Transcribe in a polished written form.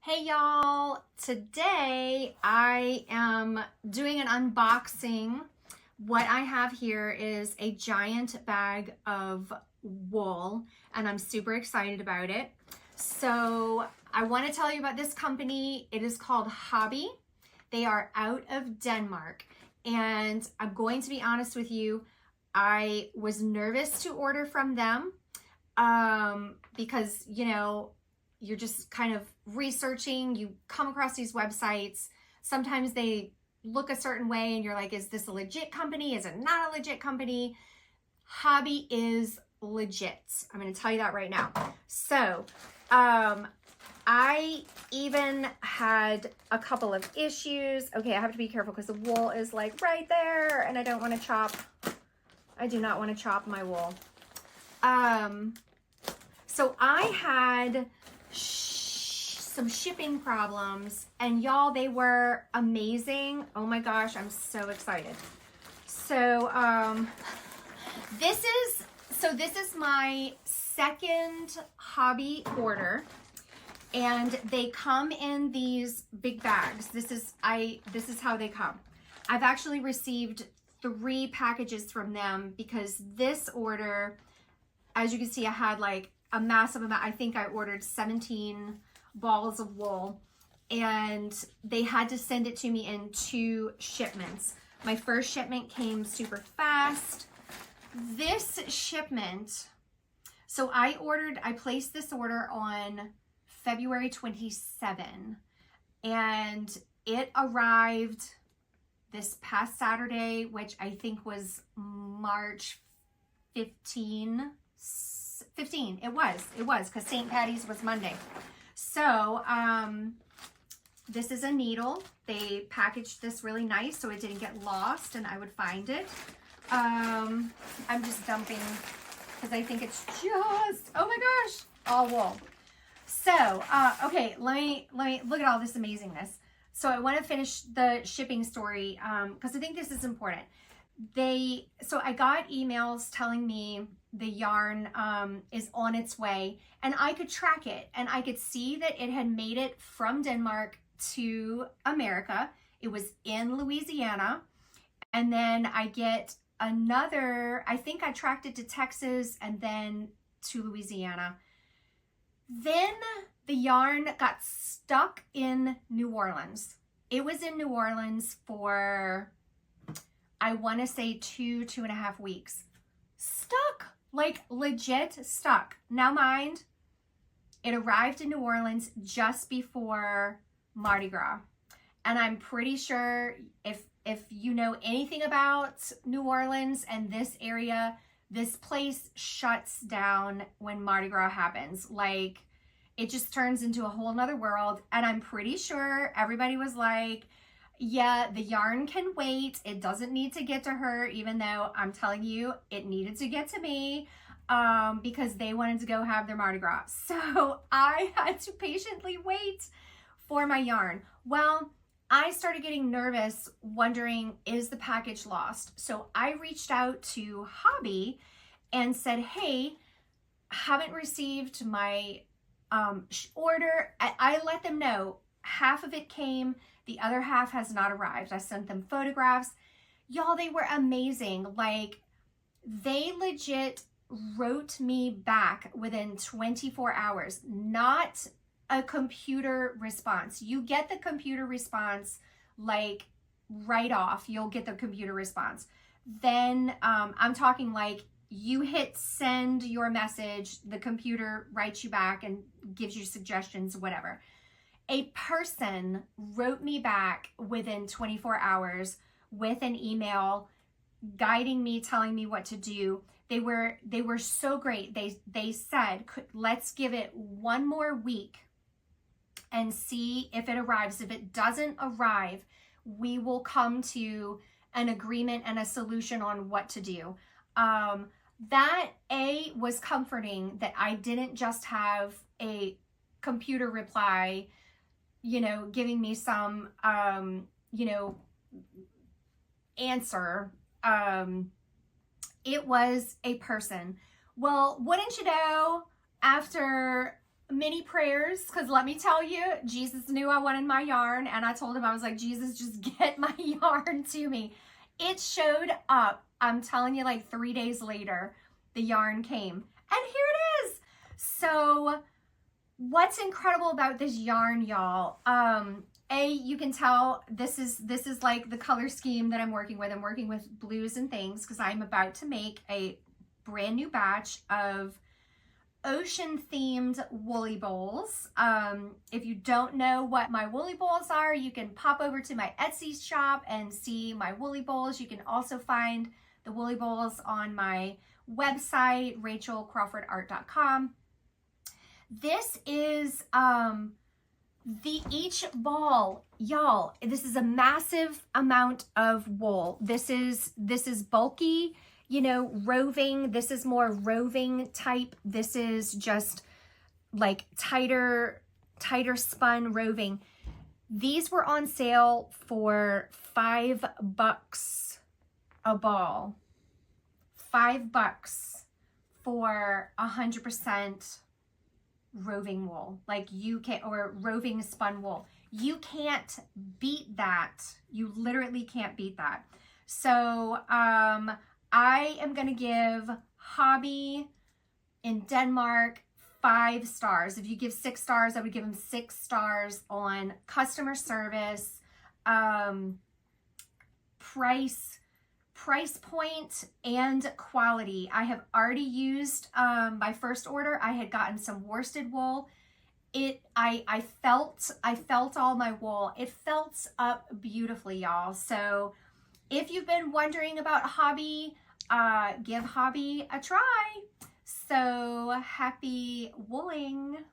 Hey y'all, today I am doing an unboxing. What I have here is a giant bag of wool and I'm super excited about it. So I want to tell you about this company. It is called Hobbii. They are out of Denmark and I'm going to be honest with you, I was nervous to order from them because, you're just kind of researching, you come across these websites. Sometimes they look a certain way and you're like, is this a legit company? Is it not a legit company? Hobbii is legit. I'm going to tell you that right now. So, I even had a couple of issues. Okay, I have to be careful because the wool is like right there and I don't want to chop. I do not want to chop my wool. So I had some shipping problems and y'all, they were amazing. Oh my gosh, I'm so excited. So this is my second Hobbii order and they come in these big bags. This is how they come. I've actually received 3 packages from them because this order, as you can see, I had like a massive amount. I think I ordered 17 balls of wool and they had to send it to me in 2 shipments. My first shipment came super fast. This shipment, so I placed this order on February 27 and it arrived this past Saturday, which I think was March 15. It was because St. Patty's was Monday. So this is a needle. They packaged this really nice so it didn't get lost and I would find it. I'm just dumping because I think it's just, oh my gosh, all wool. So okay, let me look at all this amazingness. So I want to finish the shipping story because I think this is important. So I got emails telling me the yarn is on its way and I could track it and I could see that it had made it from Denmark to America. It was in Louisiana. And then I get another, I think I tracked it to Texas and then to Louisiana. Then the yarn got stuck in New Orleans. It was in New Orleans for, I want to say 2.5 weeks. Stuck, like legit stuck. Now mind, it arrived in New Orleans just before Mardi Gras. And I'm pretty sure if you know anything about New Orleans and this area, this place shuts down when Mardi Gras happens. Like it just turns into a whole nother world. And I'm pretty sure everybody was like, yeah, the yarn can wait. It doesn't need to get to her, even though I'm telling you, it needed to get to me because they wanted to go have their Mardi Gras. So I had to patiently wait for my yarn. Well, I started getting nervous, wondering, is the package lost? So I reached out to Hobbii and said, hey, haven't received my order. I let them know half of it came, the other half has not arrived. I sent them photographs. Y'all, they were amazing. Like, they legit wrote me back within 24 hours, not a computer response. You get the computer response like right off. You'll get the computer response. Then I'm talking like you hit send your message, the computer writes you back and gives you suggestions, whatever. A person wrote me back within 24 hours with an email guiding me, telling me what to do. They were so great. They said, let's give it 1 more week and see if it arrives. If it doesn't arrive, we will come to an agreement and a solution on what to do. That was comforting that I didn't just have a computer reply, giving me some, answer. It was a person. Well, wouldn't you know, after mini prayers, because let me tell you, Jesus knew I wanted my yarn, and I told him, I was like, Jesus, just get my yarn to me. It showed up. I'm telling you, like 3 days later, the yarn came, and here it is. So what's incredible about this yarn, y'all, you can tell this is like the color scheme that I'm working with. I'm working with blues and things because I'm about to make a brand new batch of ocean themed woolly bowls. If you don't know what my woolly bowls are, you can pop over to my Etsy shop and see my woolly bowls. You can also find the woolly bowls on my website, rachelcrawfordart.com. This is each ball, y'all, this is a massive amount of wool. This is bulky, you know, roving. This is more roving type. This is just like tighter spun roving. These were on sale for $5 a ball. $5 for 100% roving wool, like you can, or roving spun wool. You can't beat that. You literally can't beat that. So I am gonna give Hobbii in Denmark 5 stars. If you give 6 stars, I would give them 6 stars on customer service, price point, and quality. I have already used my first order. I had gotten some worsted wool. I felt all my wool. It felt up beautifully, y'all. So if you've been wondering about Hobbii, give Hobbii a try. So happy wooling.